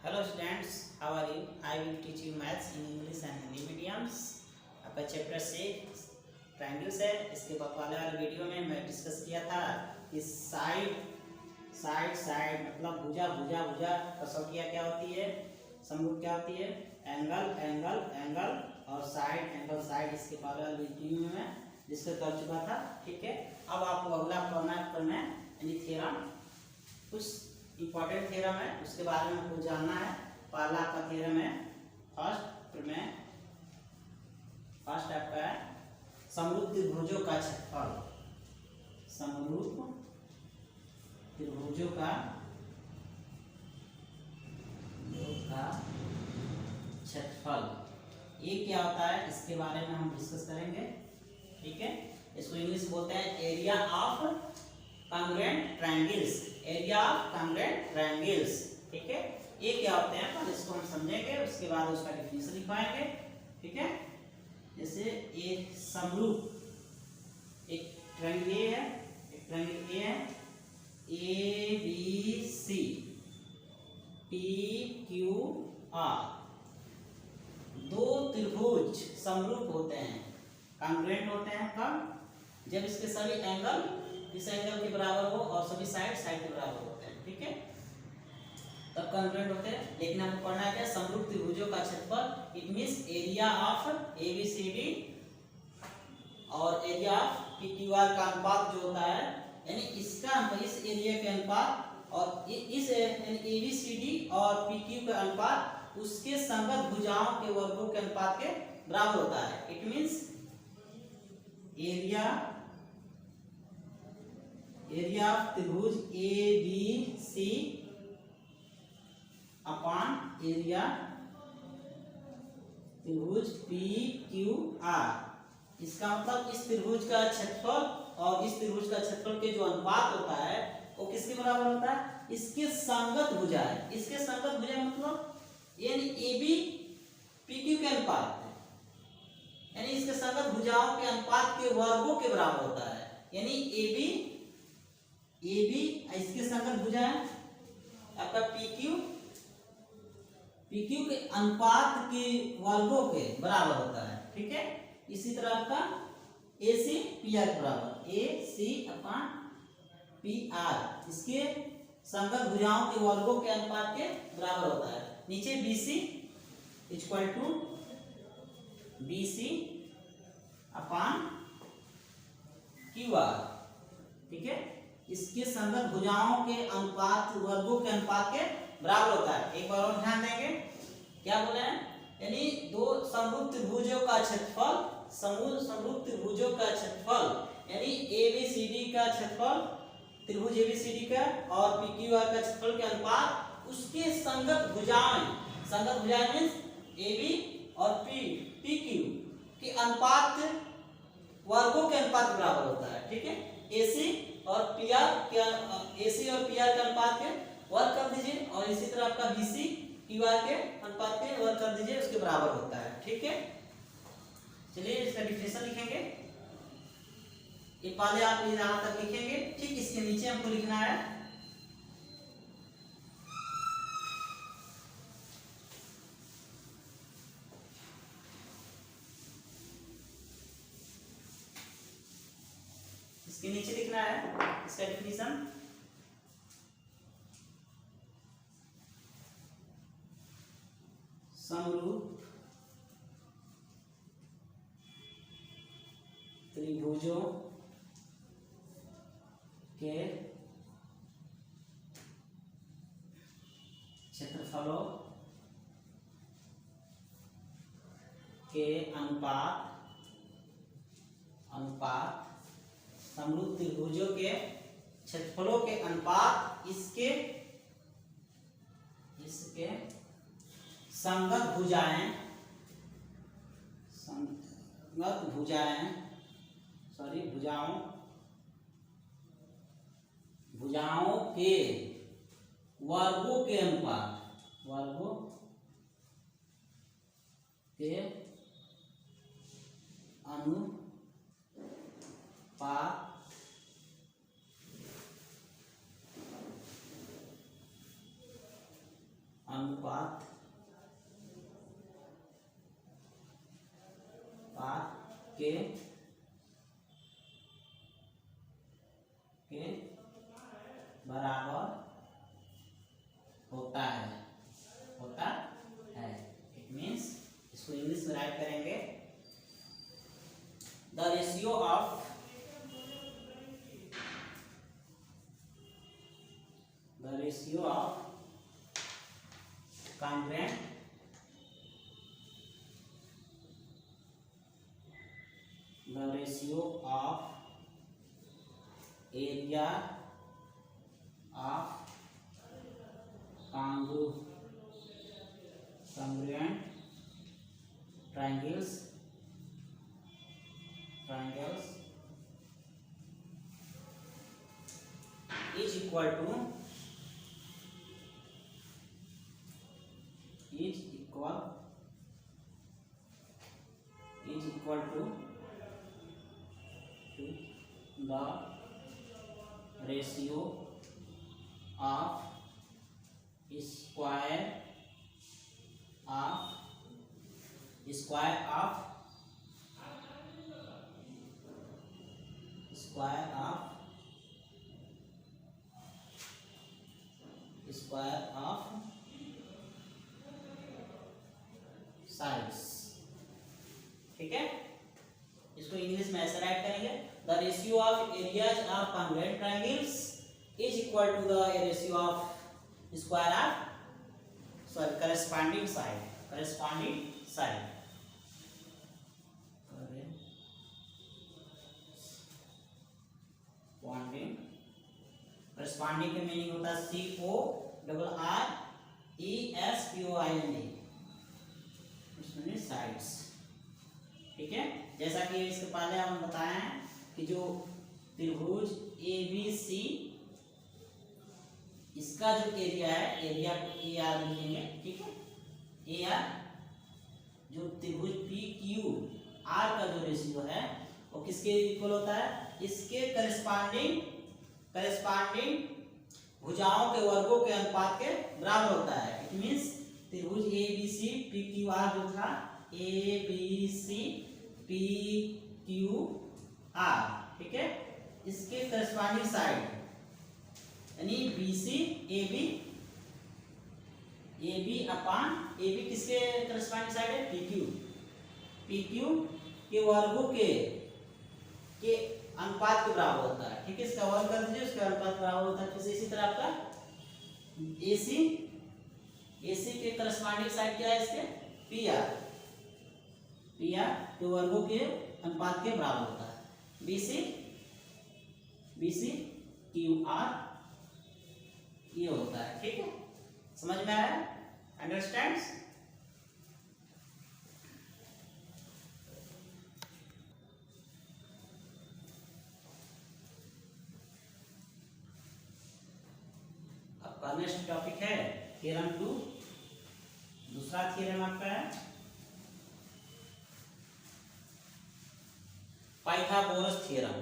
Hello students, how are you? I will teach you maths in English and Hindi mediums. आपका chapter 6 triangles है। इसके पहले वाले video में मैं डिस्कस किया था कि साइड साइड मतलब भुजा भुजा भुजा कसौटियाँ क्या होती है, समरूप क्या होती है, एंगल एंगल एंगल और साइड एंगल साइड। इसके पहले वाले वीडियो में मैं डिस्कस कर चुका था। ठीक है, अब आपको अगला पढ़ना है यानी थ्योरम। कुछ इंपॉर्टेंट थ्योरम है, उसके बारे में आपको जानना है। पहला आपका थ्योरम है फर्स्ट आपका है समरूप त्रिभुजों का क्षेत्रफल। समरूप त्रिभुजों का क्षेत्रफल ये क्या होता है, इसके बारे में हम डिस्कस करेंगे। ठीक है, इसको इंग्लिश बोलते हैं area of congruent triangles. Area of congruent triangles. ठीक है, ये क्या होते हैं पर इसको हम समझेंगे, उसके बाद उसका डेफिनेशन लिखवाएंगे। ठीक है, जैसे एक समरूप एक ट्रायंगल ए है, एक ट्रायंगल ए है A B C P Q R. दो त्रिभुज समरूप होते हैं, कॉन्ग्रुएंट होते हैं कब? जब इसके सभी एंगल इस एंगल के बराबर हो और सभी साइड साइड के बराबर होते हैं। ठीक है, तब कॉन्ग्रुएंट होते हैं। लेकिन हमको पढ़ना है क्या? समरूप त्रिभुजों का क्षेत्रफल। It means area of ABCD और एरिया ऑफ पीक्यूआर का अनुपात जो होता है, यानी इसका इस एरिया के अनुपात और इस यानी एबीसीडी और पीक्यू का अनुपात उसके संगत भुजाओं के वर्गों के अनुपात के बराबर होता है। इट मींस एरिया ऑफ त्रिभुज A B C upon area त्रिभुज पी क्यू आर। इसका मतलब इस त्रिभुज का क्षेत्रफल और इस त्रिभुज का क्षेत्रफल के जो अनुपात होता है वो किसके बराबर होता है? इसके संगत भुजाएं। इसके संगत भुजाएं मतलब यानी ए बी पी क्यू के अनुपात, यानी इसके संगत भुजाओं के अनुपात के वर्गों के बराबर होता है। यानी ए बी इसके संगत भुजाएं आपका पीक्यू के अनुपात के वर्गों के बराबर होता है। ठीक है, इसी तरह आपका AC PR के बराबर AC अपॉन PR इसके संगत भुजाओं के वर्गों के अनुपात के बराबर होता है। नीचे BC equal to BC upon QR। ठीक है, इसके संगत भुजाओं के अनुपात वर्गों के अनुपात के बराबर होता है। एक बार और ध्यान देंगे, क्या बोले हैं? यानी दो समरूप त्रिभुजों का क्षेत्रफल, समरूप त्रिभुजों का क्षेत्रफल यानी एबीसीडी का क्षेत्रफल, त्रिभुज एबीसीडी का और पीक्यूआर का क्षेत्रफल के अनुपात उसके संगत भुजाएं मींस एबी और पीक्यू के अनुपात वर्गों के अनुपात बराबर होता है। ठीक है, एसी और पीआर के अनुपात के वर्ग कर दीजिए और इसी तरह आपका बीसी क्यूआर के अनुपात के वर्ग कर दीजिए, उसके बराबर होता है। ठीक है, चलिए इसका डिफिनेशन लिखेंगे। ये पहले आप यहां तक लिखेंगे, ठीक इसके नीचे हमको लिखना है इसके नीचे लिखना है इसका डेफिनेशन। समरूप त्रिभुजों के क्षेत्रफलों के अनुपात समरूप त्रिभुजों के क्षेत्रफलों के अनुपात इसके संगत भुजाओं के वर्गों के अनुपात अनुपात के बराबर होता है इट मीन्स इसको इंग्लिश में राइट करेंगे the ratio of congruent area of congruent triangles is equal to the ratio of square of sides। ठीक है, इसको इंग्लिश में ऐसे राइट करेंगे the ratio of areas of congruent triangles is equal to the ratio of square of corresponding side corresponding का meaning होता है CORRESPOING sides. ठीक है, जैसा कि इसके पहले हम बताए हैं कि जो त्रिभुज ABC इसका जो एरिया है, एरिया को AR लिखेंगे। ठीक है, AR जो त्रिभुज PQR का जो रेशियो है वो किसके इक्वल होता है, इसके करस्पॉन्डिंग भुजाओं के वर्गों के अनुपात के बराबर होता है। इट मींस त्रिभुज ABC PQR जो था ABC PQR, ठीक है, इसके करस्पॉन्डिंग साइड यानी BC AB अपॉन AB किसके करस्पॉन्डिंग साइड है, PQ के वर्गों के अनुपात के बराबर होता है। ठीक है, इसका वर्ग कर दीजिए, उसका अनुपात बराबर होता है। फिर इसी तरह आपका AC के करस्पॉन्डिंग साइड क्या है, इसके PR के वर्गों के अनुपात के बराबर होता है। BC QR ये होता है। ठीक है, समझ में आया, अंडरस्टैंड्स। आपका नेक्स्ट टॉपिक है थ्योरम 2। दूसरा थ्योरम आपका है पाइथागोरस थ्योरम।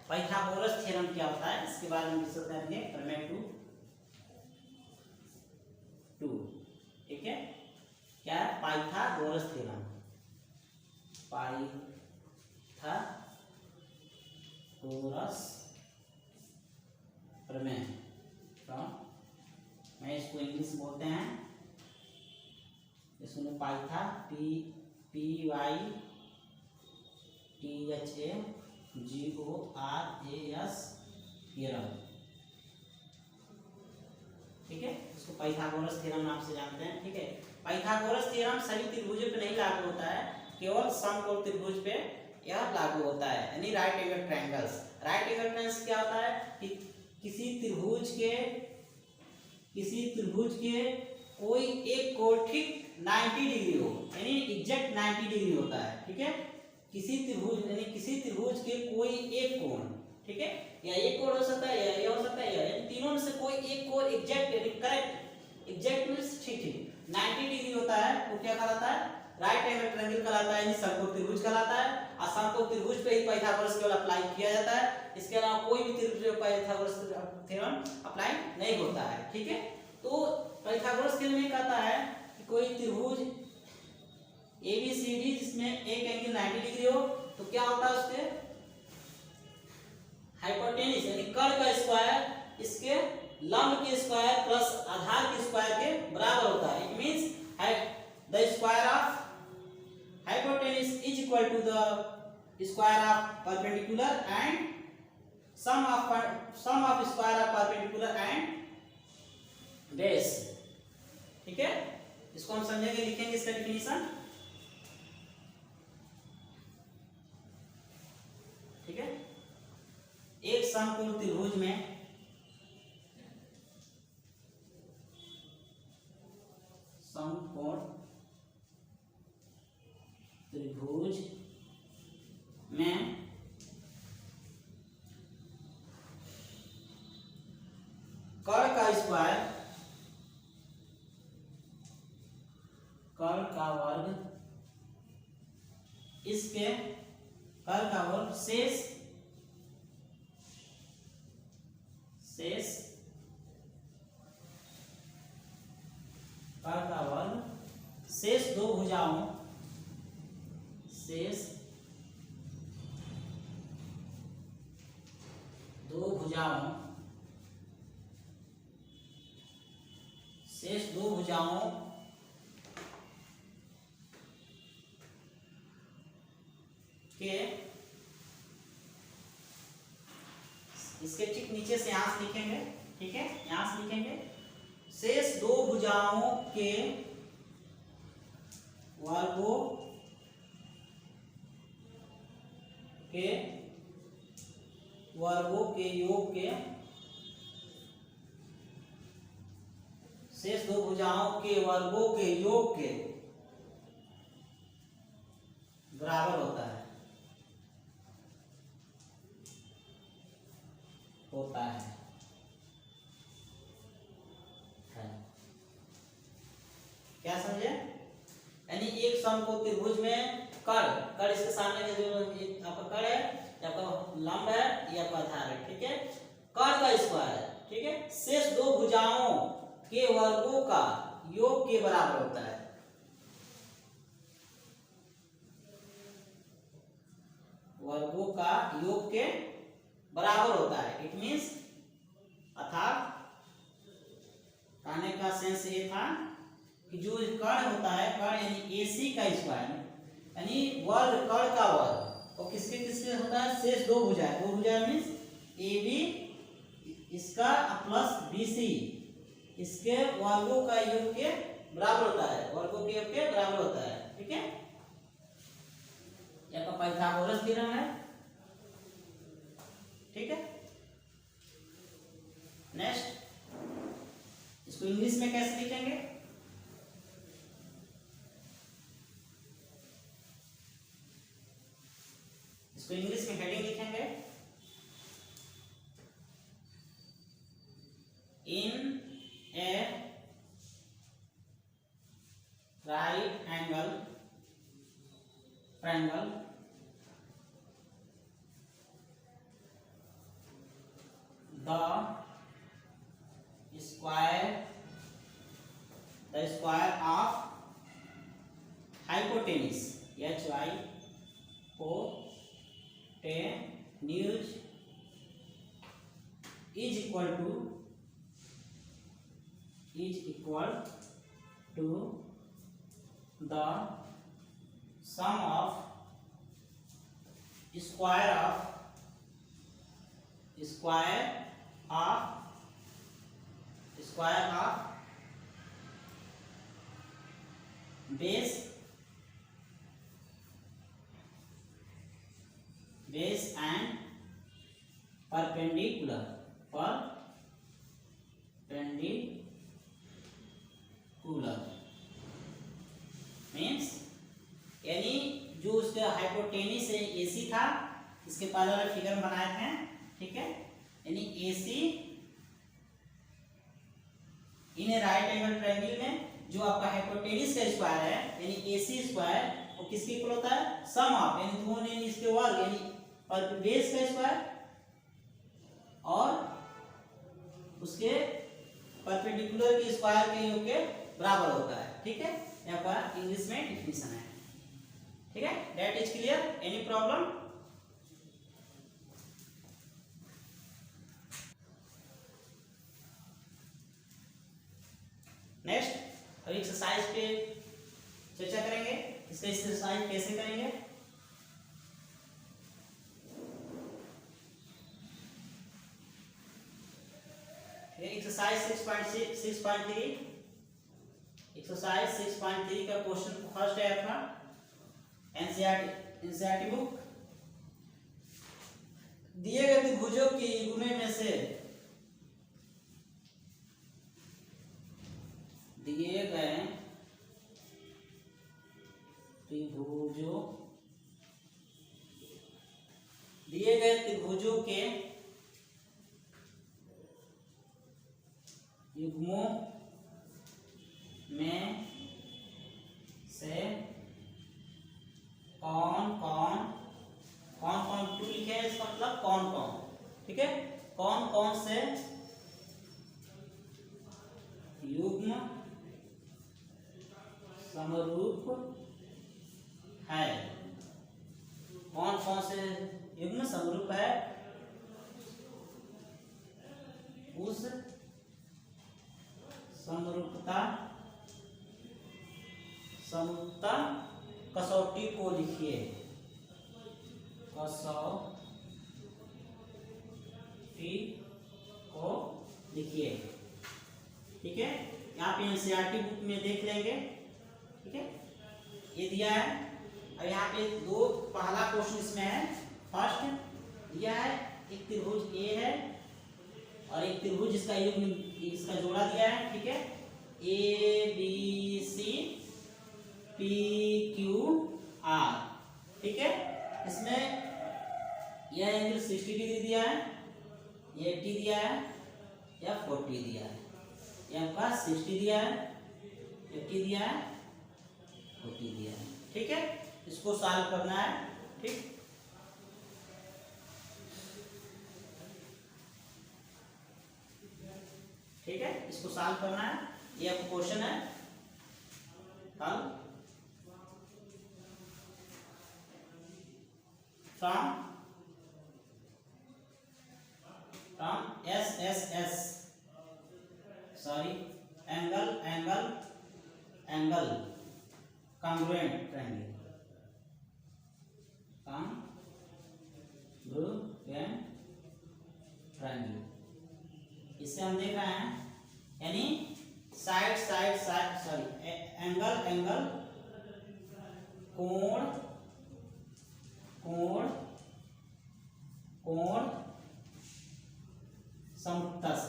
पाइथागोरस थ्योरम क्या होता है, इसके बारे में डिस्कस करेंगे प्रमेय 2। ठीक है, क्या है पाइथागोरस थ्योरम। पाइथागोरस प्रमेय मैं इसको इंग्लिश बोलते हैं, इसमें पाइथा PYTHAGORAS थ्योरम। ठीक है, इसको पाइथागोरस थ्योरम नाम से जानते हैं। ठीक है, पाइथागोरस थ्योरम सभी त्रिभुजों पे नहीं लागू होता है, केवल समकोण त्रिभुज पे यह लागू होता है, यानी right angle triangles. Right angle triangles क्या होता है कि किसी त्रिभुज के कोई एक कोण ठीक 90 डिग्री हो, यानी एग्जैक्ट 90 डिग्री होता है। ठीक है, किसी त्रिभुज के कोई एक कोण, ठीक है, या एक कोण हो सकता है या ये हो सकता है, यानी तीनों में से कोई एक कोण एग्जैक्ट यानी करेक्ट, एग्जैक्ट मींस ठीक 90 डिग्री होता है, वो क्या कहलाता है, राइट एंगल ट्रायंगल कहलाता है, यानी समकोण त्रिभुज कहलाता है। और समकोण त्रिभुज पे ही पाइथागोरस केवल अप्लाई किया जाता है, इसके अलावा कोई भी त्रिभुज पे पाइथागोरस थ्योरम अप्लाई नहीं होता है। ठीक है, तो पाइथागोरस थ्योरम में कहता है कि कोई त्रिभुज ABCD जिसमें एक एंगल 90 डिग्री हो तो क्या होता है उसके हाइपोटेन्यूज यानी कर्ण का स्क्वायर इसके लंब के स्क्वायर प्लस आधार के स्क्वायर के बराबर होता है। It means the square of hypotenuse is equal to the square of perpendicular and sum of square of perpendicular and base। ठीक है, इसको हम समझेंगे, लिखेंगे इसका डेफिनेशन। ठीक है, एक समकोण त्रिभुज में समकोण त्रिभुज में कर्ण का स्क्वायर, कर्ण का वर्ग, इसके कर्ण का वर्ग शेष कर्ण का वर्ग शेष दो भुजाओं शेष दो भुजाओं के इसके ठीक नीचे से यहां से लिखेंगे। ठीक है, यहां से लिखेंगे शेष दो भुजाओं के वर्गों के योग के शेष दो भुजाओं के वर्गों के योग के बराबर होता है क्या समझे? यानी एक समकोण त्रिभुज में कर्ण इसके सामने जो आपका कर्ण है, आपका लंब है, ये आपका आधार है। ठीक है, कर्ण का स्क्वायर, ठीक है, शेष दो भुजाओं के वर्गों का योग के बराबर होता है। वर्गों का योग के बराबर होता है। इट मींस अर्थात कहने का सेंस ये था कि जो कर्ण होता है, कर्ण यानी AC का स्क्वायर यानी वर्ग, कर्ण का वर्ग, और किसके किसके होता है शेष दो भुजाएं। दो भुजाएं मींस AB इसका प्लस BC इसके वर्गों का योग के बराबर होता है, वर्गों के योग के बराबर होता है। ठीक है, यह पाइथागोरस थ्योरम है। ठीक है, नेक्स्ट इसको इंग्लिश में कैसे लिखेंगे? इसको इंग्लिश में हेडिंग लिखेंगे in a right angle triangle the square of hypotenuse hypotenuse is equal to the sum of square of base and perpendicular means यानी जो उसका हाइपोटेन्यूस है AC था, इसके पहले वाले फिगर में बनाए थे। ठीक है, यानी AC in right angle triangle में जो आपका हाइपोटेन्यूस का स्क्वायर है यानी AC स्क्वायर वो किसके इक्वल होता है? सम ऑफ यानी दोनों यानी इसके वर्ग यानी और बेस का स्क्वायर और उसके परपेंडिकुलर की स्क्वायर के योग के बराबर होता है। ठीक है, यहाँ पर इंग्लिश में डिफिनीशन है। ठीक है, that is clear. Any problem? Next अब एक्सरसाइज पे चर्चा करेंगे। इसका एक्सरसाइज कैसे करेंगे? एक्सरसाइज 6.3 एक्सरसाइज 6.3 का क्वेश्चन फर्स्ट है आपका एनसीईआरटी बुक। दिए गए त्रिभुजों के युग्म में से दिए गए त्रिभुजों के युग्मों में से कौन कौन क्यों लिखे हैं, इसका मतलब कौन कौन। ठीक है, कौन कौन से युग्म समरूप है, कौन कौन से युग्म समरूप है, उस समरूपता कसौटी को लिखिए। कसौटी को लिखिए। ठीक है, यहाँ पे एनसीईआरटी बुक में देख लेंगे। ठीक है, ये दिया है। अब यहाँ पे दो पहला क्वेश्चन इसमें है। फर्स्ट दिया है एक त्रिभुज ए है और एक त्रिभुज इसका युग्म इसका जोड़ा दिया है। ठीक है, A B C P Q R. ठीक है, इसमें यह एंगल 60 डिग्री दिया है, ये 80 दिया है या 40 दिया है। यह आपका 60 दिया है, 80 दिया है, 40 दिया है। ठीक है, इसको सॉल्व करना है। ठीक, ठीक है, इसको सॉल्व करना है। ये आपका क्वेश्चन है। हल from S sorry angle congruent triangle इससे हम देख रहे हैं यानी साइड सॉरी एंगल कोण समरूपता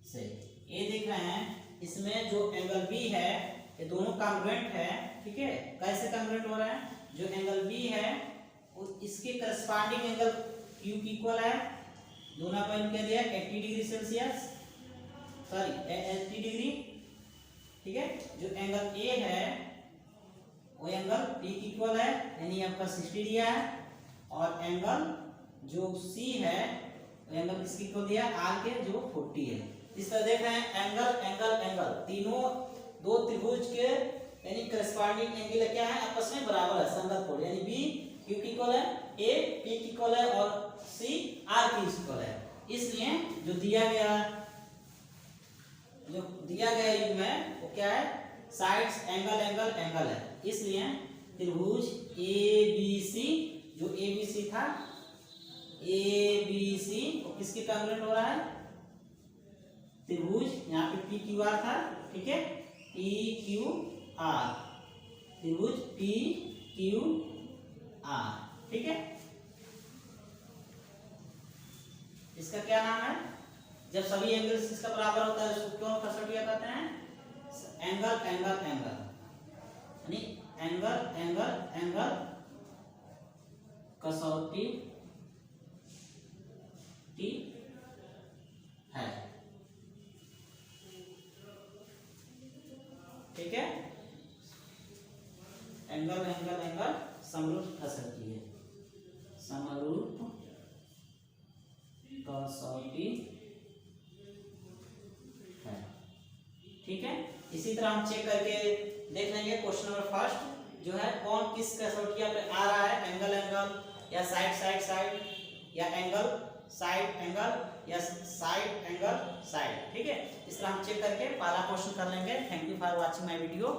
से ये देख रहे हैं। इसमें जो एंगल बी है ये दोनों कॉन्ग्रुएंट है। ठीक है, कैसे कॉन्ग्रुएंट हो रहा है? जो एंगल बी है इसके करस्पॉन्डिंग एंगल क्यू की इक्वल है। दोनों का क्या दिया है? 80 डिग्री सेल्सियस, सॉरी 80 डिग्री। ठीक है, जो एंगल ए है वो एंगल पी की इक्वल है, यानी आपका 60 दिया है। और एंगल जो सी है वो एंगल किसकी इक्वल दिया? आर के, जो 40 है। इस तरह देख रहे हैं एंगल तीनों दो त्रिभुज के यानी करस्पॉन्डिंग एंगल क्या है? आपस में बराबर है, संगत कोण। यानी बी क्यू की इक्वल है, ए पी की इक्वल है और सी आर की इक्वल है। इसलिए जो दिया गया युग्म है वो क्या है? साइड्स एंगल है। इसलिए त्रिभुज ए बी सी, जो ए बी सी था, ए बी सी किसके कॉन्ग्रुएंट हो रहा है? त्रिभुज यहाँ पे पी क्यू आर था। ठीक है, पी क्यू आर, त्रिभुज पी क्यू आर। ठीक है, इसका क्या नाम है? जब सभी एंगल्स इसका बराबर होता है उसको क्यों कसौटी कहते हैं? एंगल यानी एंगल कसौटी है। ठीक है, एंगल समरूप कसौटी है, समरूप ठीक है। इसी तरह हम चेक करके देख लेंगे क्वेश्चन नंबर फर्स्ट जो है, कौन किस कसौटिया पे आ रहा है, एंगल एंगल या साइड साइड साइड या एंगल साइड एंगल या साइड एंगल साइड। ठीक है, इस तरह हम चेक करके पहला क्वेश्चन कर लेंगे। Thank you for watching my video.